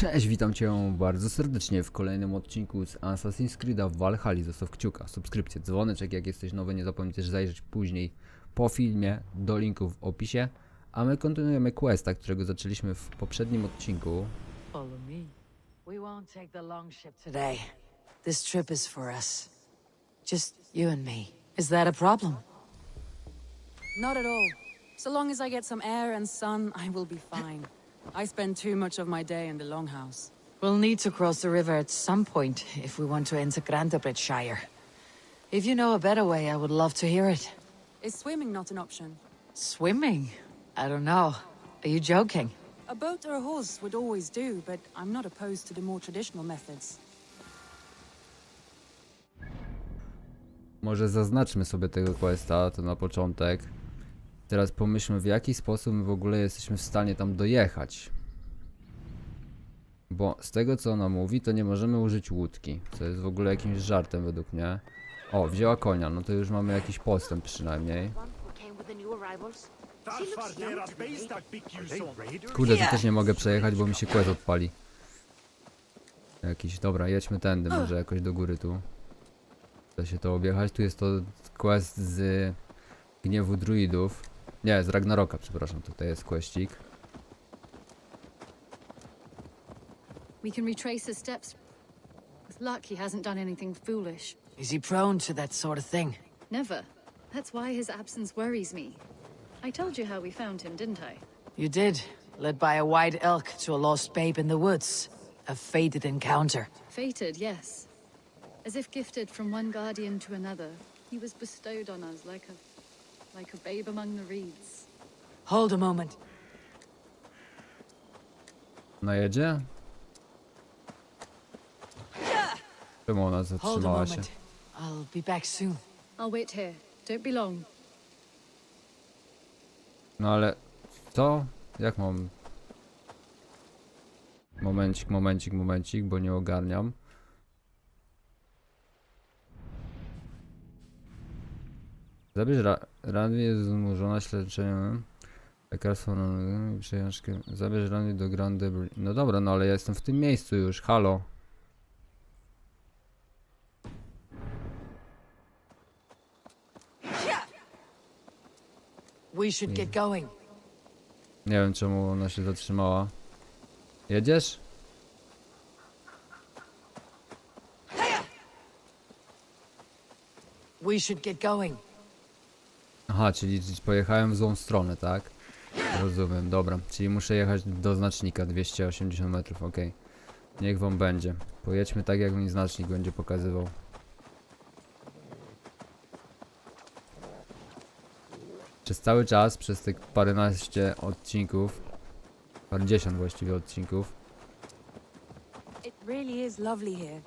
Cześć, witam Cię bardzo serdecznie w kolejnym odcinku z Assassin's Creed'a w Valhalli. Zostaw kciuka, subskrypcję, dzwoneczek, jak jesteś nowy, nie zapomnij też zajrzeć później po filmie do linku w opisie. A my kontynuujemy questa, którego zaczęliśmy w poprzednim odcinku. Follow me. We won't take the long ship today. This trip is for us. Just you and me. Is that a problem? Not at all. So long as I get some air and sun, I will be fine. I spend too much of my day in the longhouse. We'll need to cross the river at some point if we want to enter Grantebridgeshire. If you know a better way, I would love to hear it. Is swimming not an option? Swimming? I don't know. Are you joking? A boat or a horse would always do, but I'm not opposed to the more traditional methods. Może zaznaczmy sobie tego questa, to na początek. Teraz pomyślmy, w jaki sposób my w ogóle jesteśmy w stanie tam dojechać. Bo z tego, co ona mówi, to nie możemy użyć łódki, co jest w ogóle jakimś żartem według mnie. O, wzięła konia, no to już mamy jakiś postęp przynajmniej. Kurde, tu też nie mogę przejechać, bo mi się quest odpali. Jakiś, dobra, jedźmy tędy, może jakoś do góry tu. Da się to objechać, tu jest to quest z gniewu druidów. Nie, z Ragnaroka, przepraszam, tutaj jest questik. We can retrace his steps. With luck, he hasn't done anything foolish. Is he prone to that sort of thing? Never. That's why his absence worries me. I told you how we found him, didn't I? You did. Led by a white elk to a lost babe in the woods. A fated encounter. Fated, yes. As if gifted from one guardian to another, he was bestowed on us like a babe among the reeds. Hold a moment. Najedzie? Czemu ona Hold a zatrzymała się? moment. I'll be back soon. I'll wait here. Don't be long. No ale... Co? Jak mam... Momencik, bo nie ogarniam. Zabierz ranwie, jest znużona śledczeniem. Lekarstwo na przejażdżkę. Zabierz ranwie do Grantebridge. No dobra, no ale ja jestem w tym miejscu już, halo. We should get going. Nie wiem, czemu ona się zatrzymała. Jedziesz? We should get going. Aha, czyli pojechałem w złą stronę, tak? Rozumiem, dobra. Czyli muszę jechać do znacznika 280 metrów, ok. Niech wam będzie. Pojedźmy tak, jak mi znacznik będzie pokazywał. Przez cały czas, przez te paręnaście odcinków, parędziesiąt właściwie odcinków. It really is lovely here.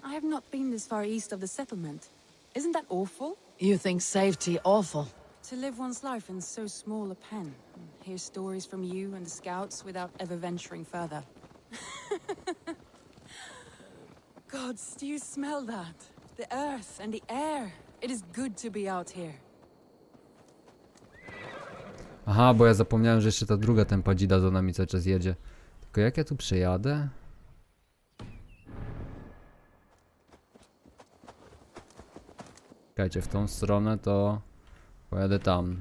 I have not been this far east of the settlement. Isn't that awful? You think safety awful? To live one's life in so small a pen. And hear stories from you and the scouts without ever venturing further. Gods, do you smell that? The earth and the air. It is good to be out here. Aha, bo ja zapomniałem, że jeszcze ta druga tempadzida za nami cały czas jedzie. Tylko jak ja tu przejadę? Czekajcie, w tą stronę to pojadę tam.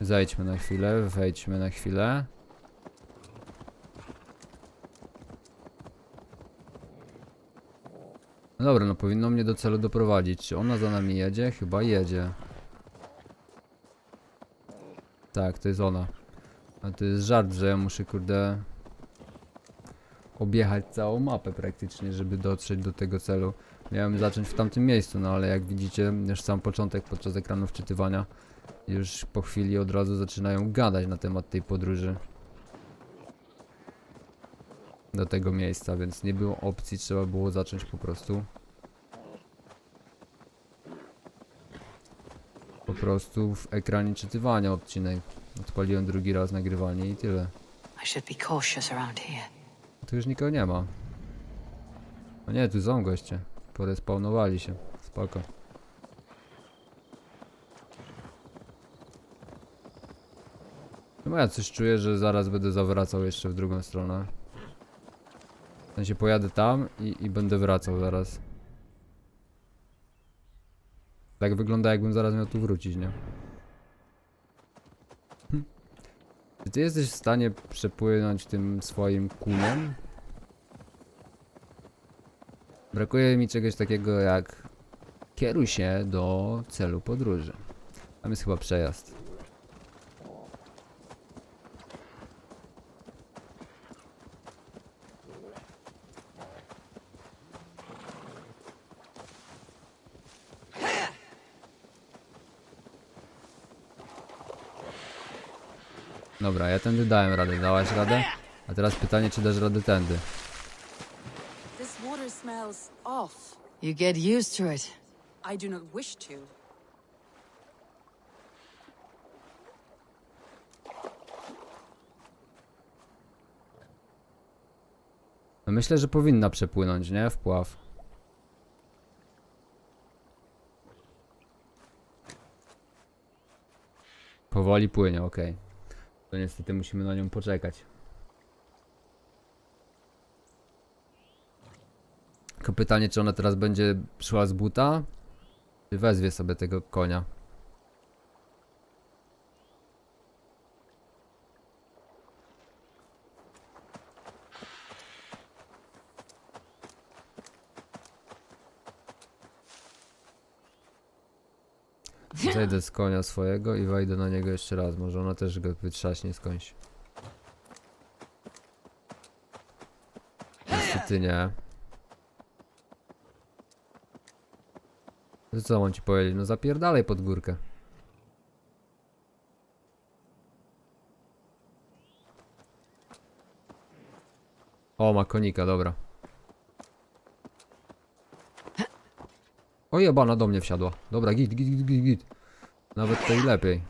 Zejdźmy na chwilę, wejdźmy na chwilę. No dobra, no powinno mnie do celu doprowadzić. Czy ona za nami jedzie? Chyba jedzie. Tak, to jest ona. A to jest żart, że ja muszę, kurde, objechać całą mapę praktycznie, żeby dotrzeć do tego celu. Miałem zacząć w tamtym miejscu, no ale jak widzicie, już sam początek podczas ekranu wczytywania, już po chwili od razu zaczynają gadać na temat tej podróży do tego miejsca, więc nie było opcji, trzeba było zacząć po prostu w ekranie czytywania odcinek. Odpaliłem drugi raz nagrywanie i tyle. I should be cautious around here. Tu już nikogo nie ma. No nie, tu są goście. Porespawnowali się. Spoko. No ja coś czuję, że zaraz będę zawracał jeszcze w drugą stronę. W sensie pojadę tam i będę wracał zaraz. Tak wygląda, jakbym zaraz miał tu wrócić, nie? Czy ty jesteś w stanie przepłynąć tym swoim kuniem? Brakuje mi czegoś takiego jak kieruj się do celu podróży. Tam jest chyba przejazd. Dobra, ja tędy dałem radę. Dałaś radę? A teraz pytanie, czy dasz radę tędy? This water smells off. You get used to it. I do not wish to. No myślę, że powinna przepłynąć, nie? Wpław. Powoli płynie, okej. To niestety musimy na nią poczekać. Tylko pytanie, czy ona teraz będzie szła z buta, czy wezwie sobie tego konia. Zejdę z konia swojego i wejdę na niego jeszcze raz. Może ona też go wytrzaśnie skądś. Niestety nie. To co mam ci powiedzieć? No zapierdalaj pod górkę. O, ma konika, dobra. O jebana, do mnie wsiadła. Dobra, git. Nawet to i lepiej.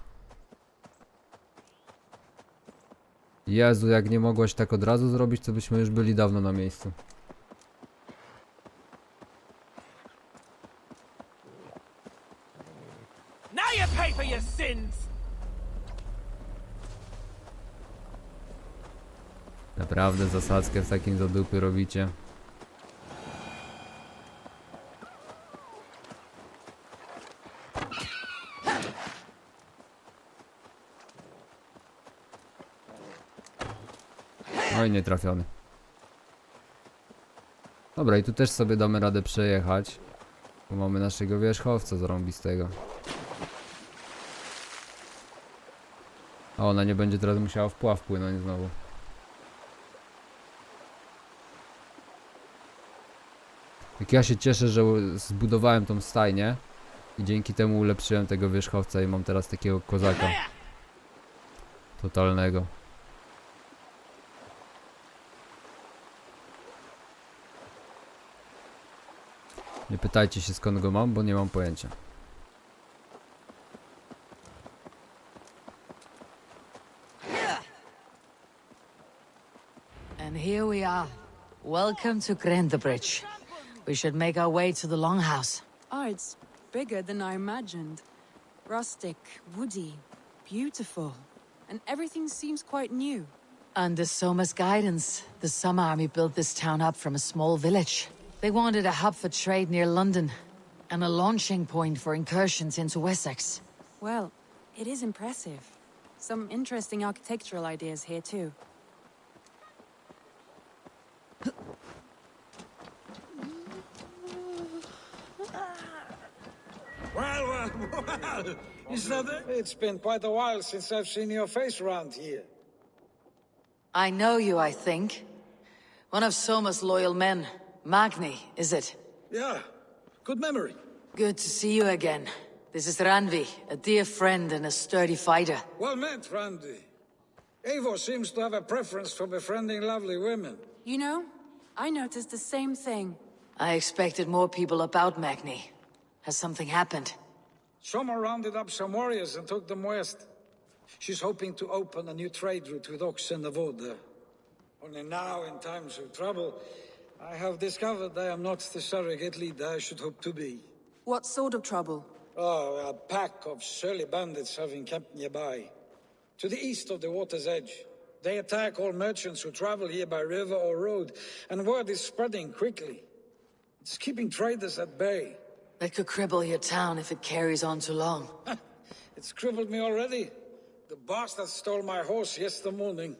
Jezu, jak nie mogłaś tak od razu zrobić, to byśmy już byli dawno na miejscu. Now you pay for your sins! Naprawdę zasadzkę w takim zadupy robicie. Oj, nie trafiony. Dobra, i tu też sobie damy radę przejechać. Bo mamy naszego wierzchowca zarąbistego. A ona nie będzie teraz musiała wpław płynąć znowu. Jak ja się cieszę, że zbudowałem tą stajnię i dzięki temu ulepszyłem tego wierzchowca i mam teraz takiego kozaka totalnego. Nie pytajcie się, skąd go mam, bo nie mam pojęcia. And here we are. Welcome to Bridge. We should make our way to the Longhouse. Oh, it's bigger than I imagined. Rustic, woody, beautiful. And everything seems quite new. Under Soma's guidance, the Summer Army built this town up from a small village. They wanted a hub for trade near London, and a launching point for incursions into Wessex. Well, it is impressive. Some interesting architectural ideas here too. Well, is that it? It's been quite a while since I've seen your face around here. I know you, I think. One of Soma's loyal men. Magni, is it? Yeah, good memory. Good to see you again. This is Ranvi, a dear friend and a sturdy fighter. Well met, Randy. Eivor seems to have a preference for befriending lovely women. You know, I noticed the same thing. I expected more people about Magni. Has something happened? Soma rounded up some warriors and took them west. She's hoping to open a new trade route with Ox and the Vod there. Only now, in times of trouble, I have discovered I am not the surrogate leader I should hope to be. What sort of trouble? Oh, a pack of surly bandits have encamped nearby. to the east of the water's edge. They attack all merchants who travel here by river or road, and word is spreading quickly. It's keeping traders at bay. That could cripple your town if it carries on too long. It's crippled me already. The bastard stole my horse yesterday morning.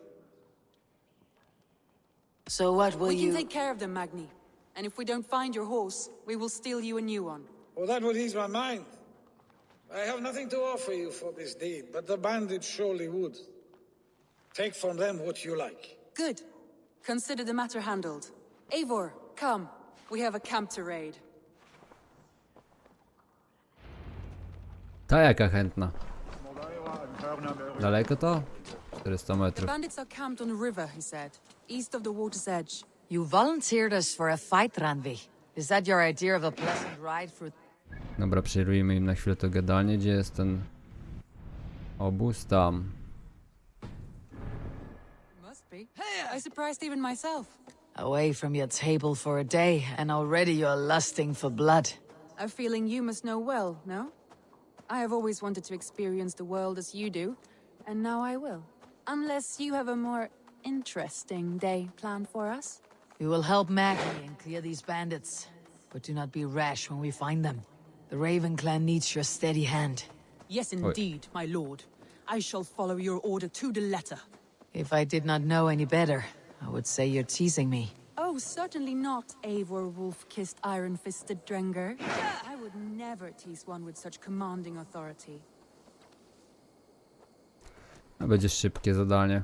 So what will We you... can take care of them, Magni. And if we don't find your horse, we will steal you a new one. Well, that would ease my mind. I have nothing to offer you for this deed, but the bandits surely would. Take from them what you like. Good. Consider the matter handled. Eivor, come. We have a camp to raid. Ta jaka chętna. Daleko to? 400 The metrów. bandits are camped on a river, he said, east of the water's edge. You volunteered us for a fight, Ranvi. Is that your idea of a pleasant ride through... Dobra, przerwijmy im na chwilę to gadanie. Gdzie jest ten obóz? Tam. Must be. I surprised even myself. Away from your table for a day, and already you're lusting for blood. A feeling you must know well, no? I have always wanted to experience the world as you do, and now I will. Unless you have a more interesting day planned for us. We will help Maggie and clear these bandits, but do not be rash when we find them. The Raven clan needs your steady hand. Yes, indeed, my lord. I shall follow your order to the letter. If I did not know any better, I would say you're teasing me. Oh, certainly not, Eivor wolf-kissed iron-fisted Drenger. I would never tease one with such commanding authority. A będzie szybkie zadanie.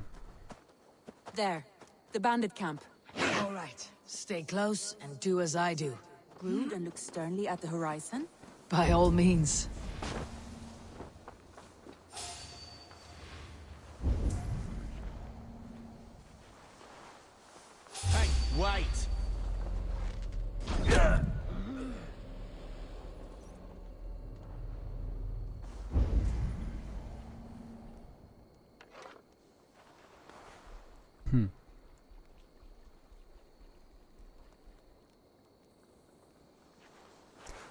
There, the bandit camp. All right, stay close and do as I do. Brood and look sternly at the horizon. By all means. Hey, wait!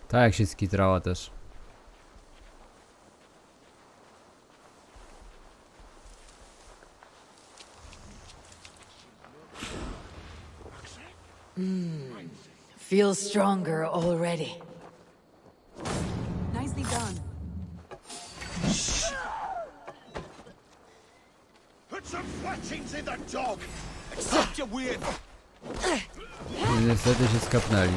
Tak jak się skitrała też. Feel stronger already. Nicely done. Put some fletchings in the dog! Accept your weird... I niestety się skapnęli.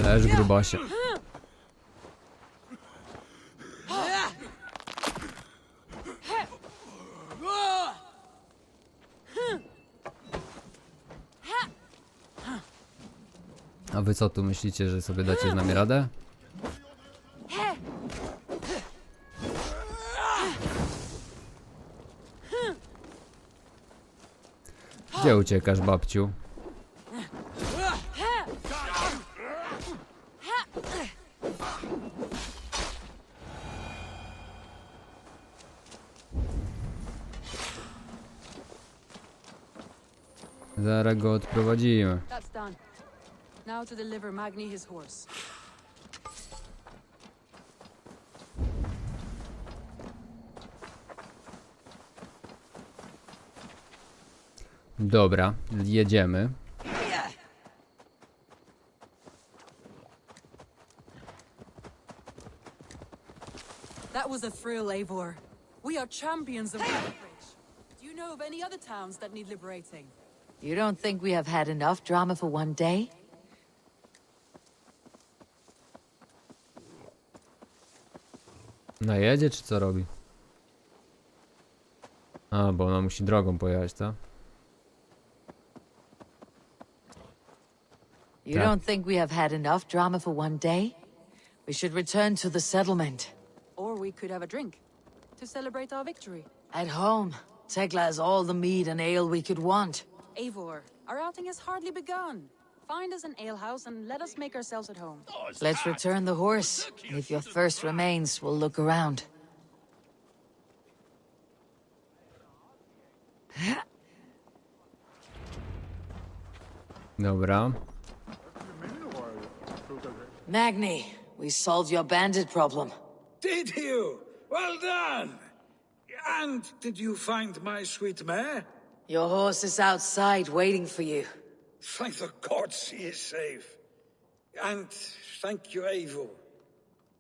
Leż grubasie. A wy co tu myślicie, że sobie dacie z nami radę? Gdzie uciekasz, babciu? Zaraz go odprowadzimy. That's done. Now to deliver Magni his horse. Dobra, jedziemy. That was a thrill, Eivor. We are champions of Bridge. Do you know of any other towns that need liberating? You don't think we have had enough drama for one day? Najedzie czy co robi? A, bo ona musi drogą pojechać, tak? You Yeah. don't think we have had enough drama for one day? We should return to the settlement. Or we could have a drink to celebrate our victory. At home, Tekla has all the mead and ale we could want. Eivor, Our outing has hardly begun. Find us an alehouse and let us make ourselves at home. Let's return the horse. If your thirst remains, we'll look around. Dobra. Magni, we solved your bandit problem. Did you? Well done! And did you find my sweet mare? Your horse is outside waiting for you. Thank the gods he is safe. And thank you, Eivor.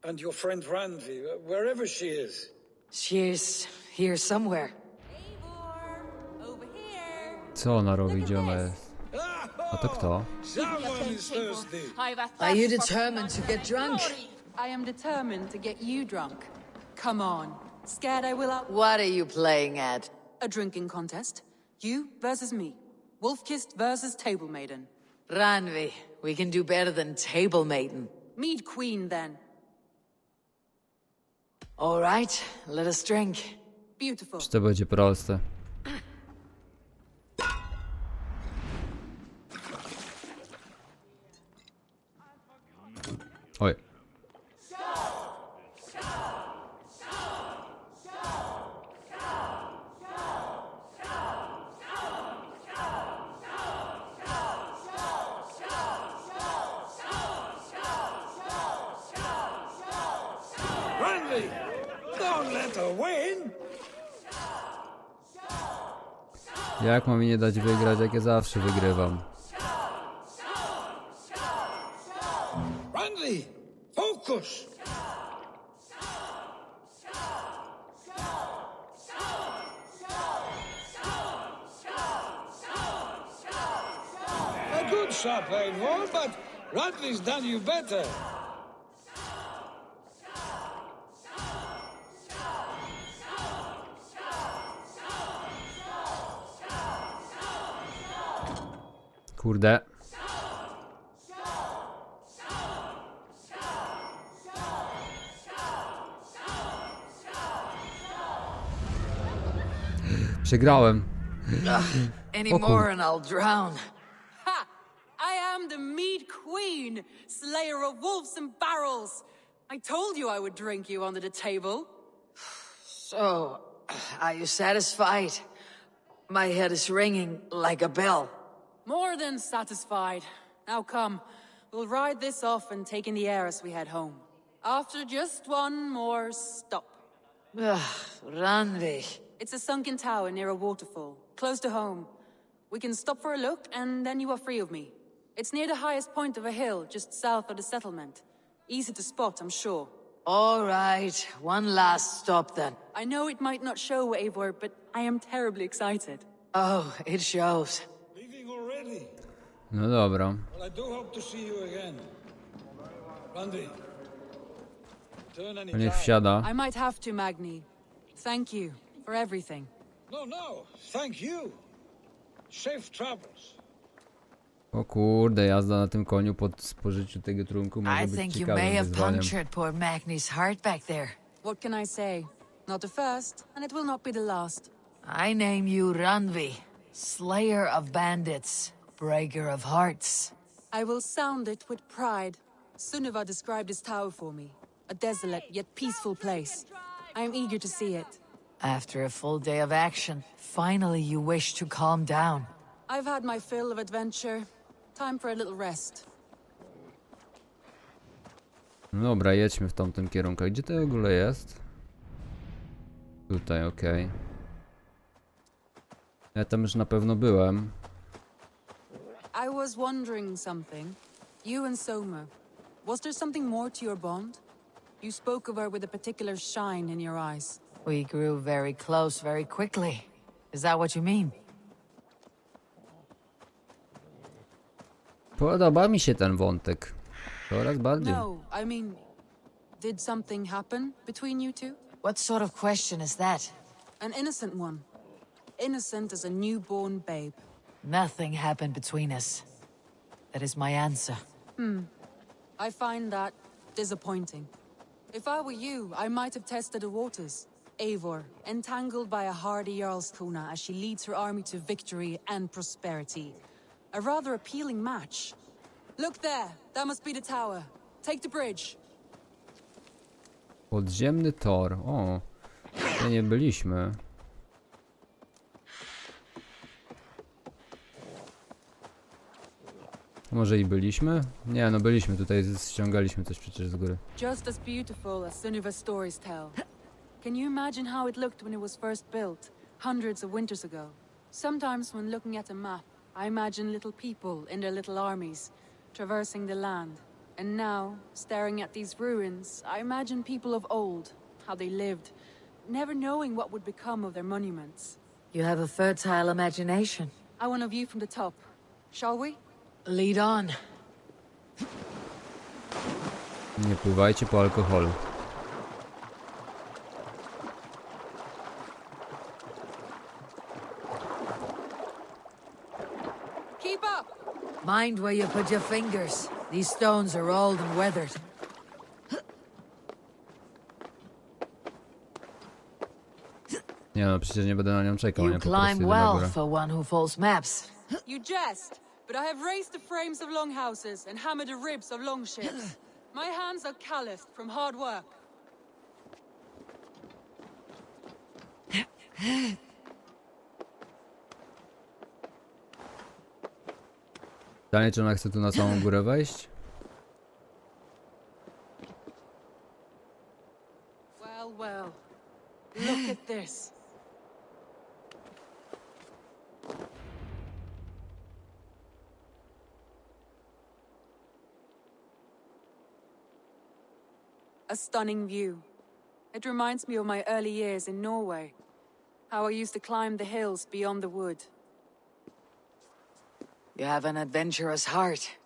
And your friend Randvi, wherever she is. She's here somewhere. Eivor, over here. Co ona robi? Gdzie ona jest? A to kto? Someone is thirsty. Are you determined to get drunk? I am determined to get you drunk. Come on. Scared I will out? What are you playing at? A drinking contest. You versus me. Wolf-kissed versus table maiden. Ranvi, we can do better than table maiden. Mead queen, then. All right, let us drink. Beautiful. Czy to będzie proste? Oj. Randvi, don't let her win! Jak mam mi nie dać wygrać, jak ja zawsze wygrywam? Randvi, focus! A good shot, Eivor, but Randvi's done you better. Kurde. Przegrałem. Any more and I'll drown. Ha! I am the mead queen, slayer of wolves and barrels. I told you I would drink you under the table. So, are you satisfied? My head is ringing like a bell. More than satisfied. Now come, we'll ride this off and take in the air as we head home. After just one more stop. Ranvi. It's a sunken tower near a waterfall, close to home. We can stop for a look, and then you are free of me. It's near the highest point of a hill, just south of the settlement. Easy to spot, I'm sure. All right, one last stop then. I know it might not show, Eivor, but I am terribly excited. Oh, it shows. Leaving already? No dobra. Well, I do hope to see you again. Randvi, turn any Niech time. wsiada. I might have to, Magni. Thank you for everything. No, thank you. Safe travels. O kurde, jazda na tym koniu po spożyciu tego trunku może I być think you ciekawym may have wyzwaniem. punctured poor Magni's heart back there. What can I say? Not the first, and it will not be the last. I name you Ranvi, slayer of bandits, breaker of hearts. I will sound it with pride. Sunniva described this tower for me. A desolate yet peaceful place. I am eager to see it. After a full day of action, finally you wish to calm down. I've had my fill of adventure. Time for a little rest. No dobra, jedźmy w tamtym kierunku. A gdzie to w ogóle jest? Tutaj, okej. Ja tam już na pewno byłem. I was wondering something. You and Soma. Was there something more to your bond? You spoke of her with a particular shine in your eyes. We grew very close very quickly. Is that what you mean? Podoba mi się ten wątek. Coraz bardziej. No, I mean, did something happen between you two? What sort of question is that? An innocent one. Innocent as a newborn babe. Nothing happened between us. That is my answer. I find that disappointing. If I were you, I might have tested the waters. Eivor, entangled by a hardy Jarlskona as she leads her army to victory and prosperity. A rather appealing match. Look there, that must be the tower. Take the bridge. Podziemny tor. O, tutaj nie byliśmy. Może i byliśmy? Nie, no byliśmy tutaj, ściągaliśmy coś przecież z góry. Just as beautiful as some of our stories tell. Can you imagine how it looked when it was first built, hundreds of winters ago? Sometimes when looking at a map, I imagine little people in their little armies, traversing the land. And now, staring at these ruins, I imagine people of old, how they lived, never knowing what would become of their monuments. You have a fertile imagination. I want a view from the top. Shall we? Lead on. Nie pływajcie po alkoholu. Keep up! Mind where you put your fingers. These stones are old and weathered. Nie no, przecież nie będę na nią czekał, You nie? Po prostu climb idę na well górę. for one who folds maps. You jest, but I have raised the frames of longhouses and hammered the ribs of longships. My hands are calloused from hard work. Pytanie, czy ona chce tu na samą górę wejść? Well, well. Look at this. A stunning view. It reminds me of my early years in Norway. How I used to climb the hills beyond the wood. You have an adventurous heart.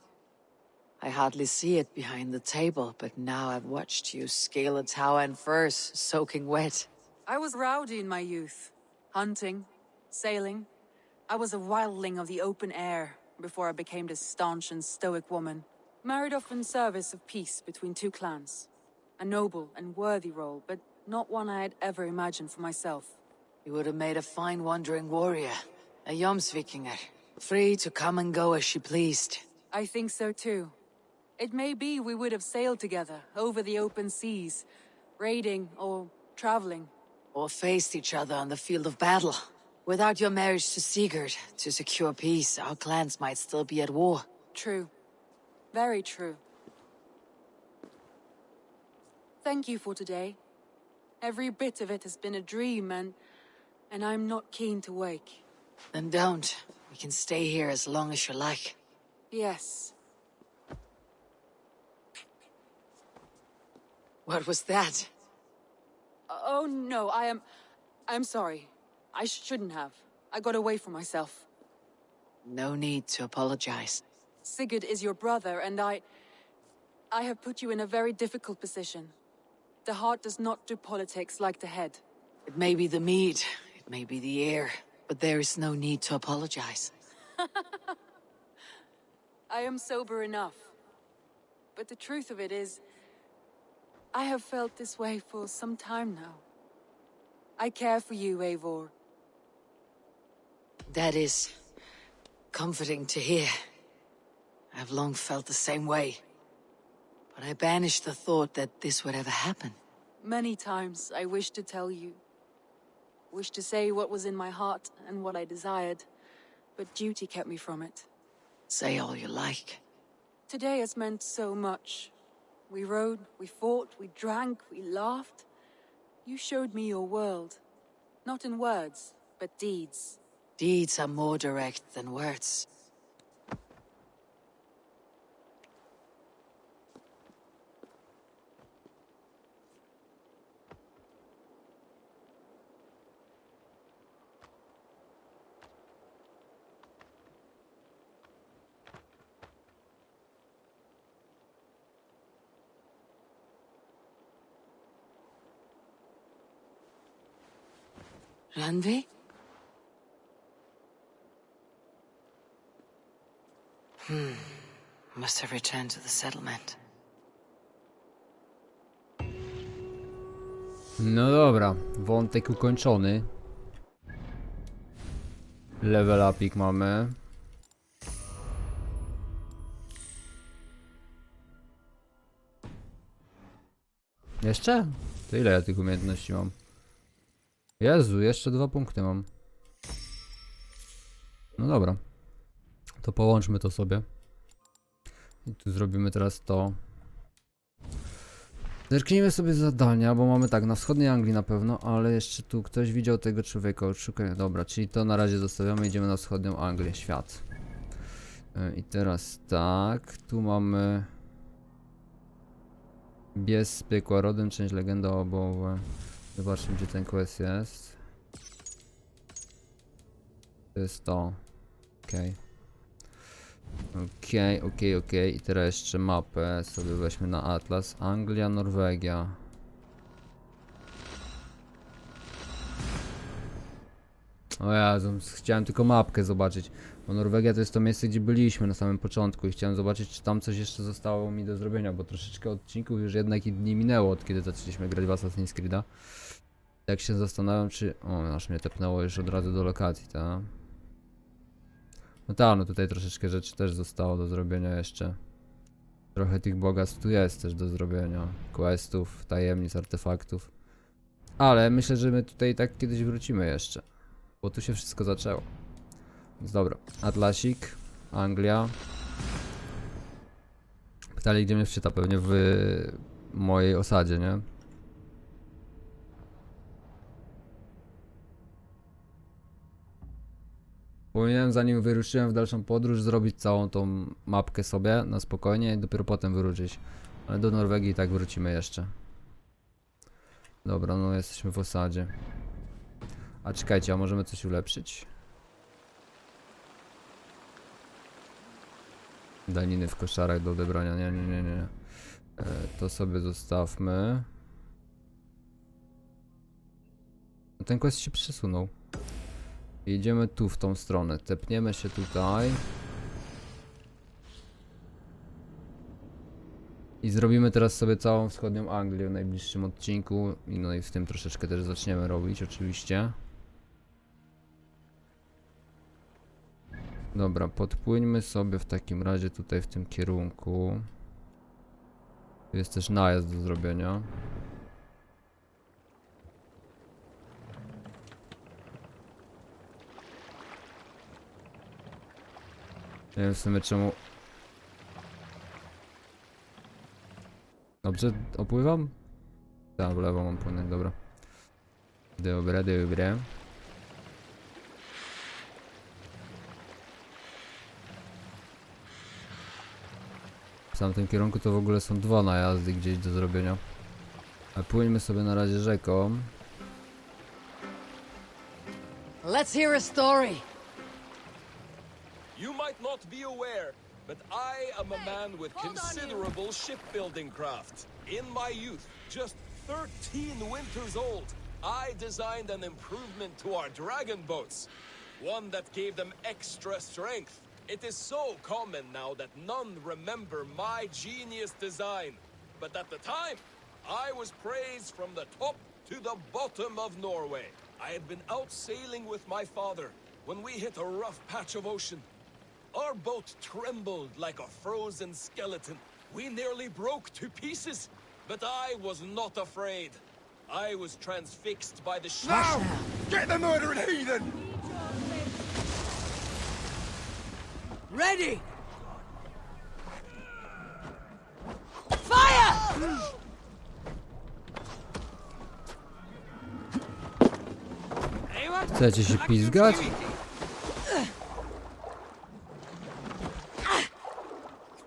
I hardly see it behind the table, but now I've watched you scale a tower in furs, soaking wet. I was rowdy in my youth. Hunting, sailing. I was a wildling of the open air before I became this staunch and stoic woman. Married off in service of peace between two clans. A noble and worthy role, but not one I had ever imagined for myself. You would have made a fine wandering warrior, a Jomsvikinger, free to come and go as she pleased. I think so too. It may be we would have sailed together over the open seas, raiding or traveling. Or faced each other on the field of battle. Without your marriage to Sigurd, to secure peace, our clans might still be at war. True. Very true. Thank you for today. Every bit of it has been a dream, and I'm not keen to wake. Then don't. We can stay here as long as you like. Yes. What was that? Oh no, I'm sorry. I shouldn't have. I got away from myself. No need to apologize. Sigurd is your brother, and I have put you in a very difficult position. The heart does not do politics like the head. It may be the mead, it may be the air, but there is no need to apologize. I am sober enough. But the truth of it is, I have felt this way for some time now. I care for you, Eivor. That is comforting to hear. I've long felt the same way. But I banished the thought that this would ever happen. Many times I wished to tell you. Wished to say what was in my heart and what I desired, but duty kept me from it. Say all you like. Today has meant so much. We rode, we fought, we drank, we laughed. You showed me your world. Not in words, but deeds. Deeds are more direct than words. Randvi? Must have returned to the settlement. No dobra, wątek ukończony. Level upik mamy. Jeszcze? To ile ja tych umiejętności mam? Jezu, jeszcze 2 punkty mam. No dobra. To połączmy to sobie. I tu zrobimy teraz to. Zerknijmy sobie zadania, bo mamy tak, na wschodniej Anglii na pewno, ale jeszcze tu ktoś widział tego człowieka, odszukaj. Dobra, czyli to na razie zostawiamy, idziemy na wschodnią Anglię, świat. I teraz tak, tu mamy... Bies z piekła rodem, część legenda obowe. Zobaczmy, gdzie ten quest jest. To jest to. Okej. Okej. I teraz jeszcze mapę sobie weźmy na atlas. Anglia, Norwegia. O Jezu, chciałem tylko mapkę zobaczyć. Bo Norwegia to jest to miejsce, gdzie byliśmy na samym początku i chciałem zobaczyć, czy tam coś jeszcze zostało mi do zrobienia, bo troszeczkę odcinków już jednak i dni minęło, od kiedy zaczęliśmy grać w Assassin's Creed'a. Tak się zastanawiam, czy... O, aż mnie tepnęło już od razu do lokacji, tak? No tak, no tutaj troszeczkę rzeczy też zostało do zrobienia jeszcze. Trochę tych bogactw tu jest też do zrobienia. Questów, tajemnic, artefaktów. Ale myślę, że my tutaj tak kiedyś wrócimy jeszcze. Bo tu się wszystko zaczęło. Więc dobra, Atlasik, Anglia. Pytali, gdzie mnie wczyta, pewnie w mojej osadzie, nie? Powinienem, zanim wyruszyłem w dalszą podróż, zrobić całą tą mapkę sobie na spokojnie i dopiero potem wyruszyć. Ale do Norwegii i tak wrócimy jeszcze. Dobra, no jesteśmy w osadzie. A czekajcie, a możemy coś ulepszyć? Daniny w koszarach do odebrania, nie. To sobie zostawmy. Ten quest się przesunął. Idziemy tu w tą stronę, tepniemy się tutaj. I zrobimy teraz sobie całą wschodnią Anglię w najbliższym odcinku. I no i w tym troszeczkę też zaczniemy robić oczywiście. Dobra, podpłyńmy sobie w takim razie tutaj w tym kierunku. Tu jest też najazd do zrobienia. Nie wiem w sumie czemu... Dobrze opływam? Tak, w lewo mam płynąć, dobra. Dobra. W tamtym kierunku to w ogóle są 2 najazdy gdzieś do zrobienia. A płyńmy sobie na razie rzeką. Let's hear a story. You might not be aware, but I am a man with considerable shipbuilding craft. In my youth, just 13 winters old, I designed an improvement to our dragon boats. One that gave them extra strength. It is so common now that none remember my genius design. But at the time, I was praised from the top to the bottom of Norway. I had been out sailing with my father when we hit a rough patch of ocean. Our boat trembled like a frozen skeleton. We nearly broke to pieces, but I was not afraid. I was transfixed by the Now! Get the murdering heathen! Ready! Fire! Chcecie się pizgać?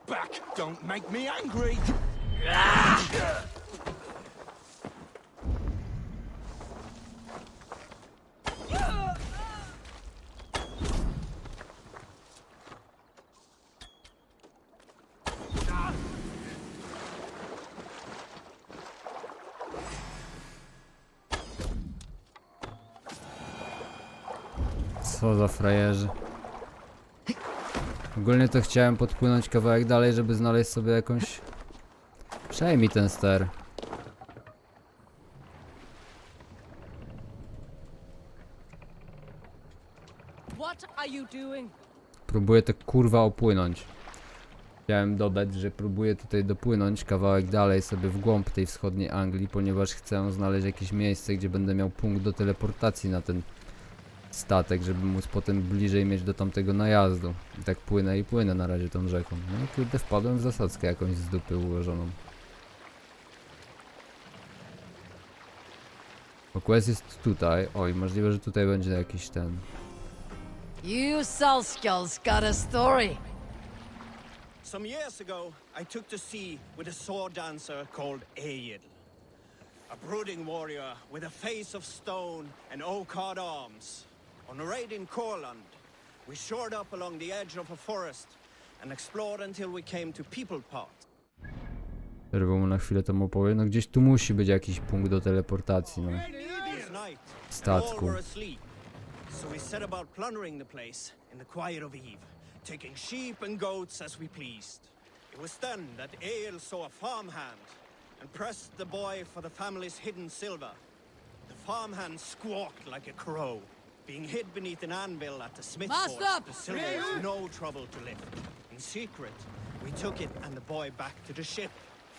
Back! Don't make me angry! Co za frajerzy. Ogólnie to chciałem podpłynąć kawałek dalej, żeby znaleźć sobie jakąś... Przejmij ten ster. What are you doing? Próbuję tak kurwa opłynąć. Chciałem dodać, że próbuję tutaj dopłynąć kawałek dalej sobie w głąb tej wschodniej Anglii, ponieważ chcę znaleźć jakieś miejsce, gdzie będę miał punkt do teleportacji na ten statek, żeby móc potem bliżej mieć do tamtego najazdu. I tak płynę i płynę na razie tą rzeką. No i kurde, wpadłem w zasadzkę jakąś z dupy ułożoną. Bo quest jest tutaj. Oj, możliwe, że tutaj będzie jakiś ten... You Salskulls got a story. Some years ago, I took to sea with a sword dancer called Egil. A brooding warrior with a face of stone and oak-hard arms. On a raid in Courland, we shored up along the edge of a forest and explored until we came to People Pot. Przerwę mu na chwilę tą opowieść. No gdzieś tu musi być jakiś punkt do teleportacji, no. It was night, and Statku. all were asleep. So we set about plundering the place in the quiet of eve, taking sheep and goats as we pleased. It was then that Egil saw a farmhand and pressed the boy for the family's hidden silver. The farmhand squawked like a crow. Being hid beneath an anvil at the smith's Master! forge, the silver was no trouble to lift. In secret, we took it and the boy back to the ship.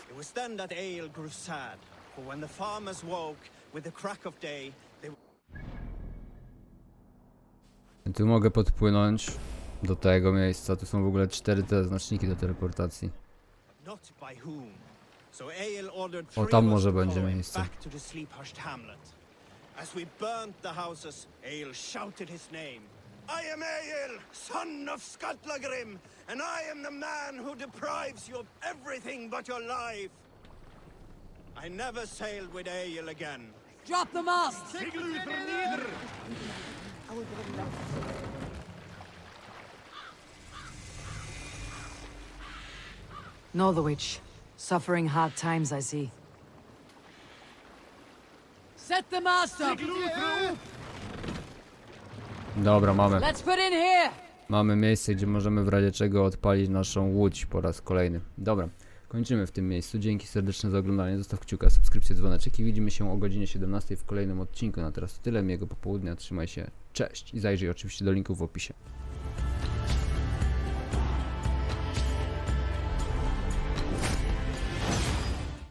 It was then that Egil grew sad, for when the farmers woke with the crack of day, they Tu mogę podpłynąć do tego miejsca. Tu są w ogóle 4 te znaczniki do teleportacji. not by whom. So Egil ordered O, three tam of us może to będzie go miejsce. back to the sleep-hushed hamlet. As we burnt the houses, Egil shouted his name. I am Egil, son of Skatlagrim, and I am the man who deprives you of everything but your life. I never sailed with Egil again. Drop the mast! Northwich, suffering hard times, I see. Set the mast up! Dobra, mamy. Let's put in here! Mamy miejsce, gdzie możemy w razie czego odpalić naszą łódź po raz kolejny. Dobra, kończymy w tym miejscu. Dzięki serdeczne za oglądanie. Zostaw kciuka, subskrypcję, dzwoneczek i widzimy się o godzinie 17 w kolejnym odcinku. Na teraz to tyle. Miłego popołudnia. Trzymaj się. Cześć. I zajrzyj oczywiście do linków w opisie.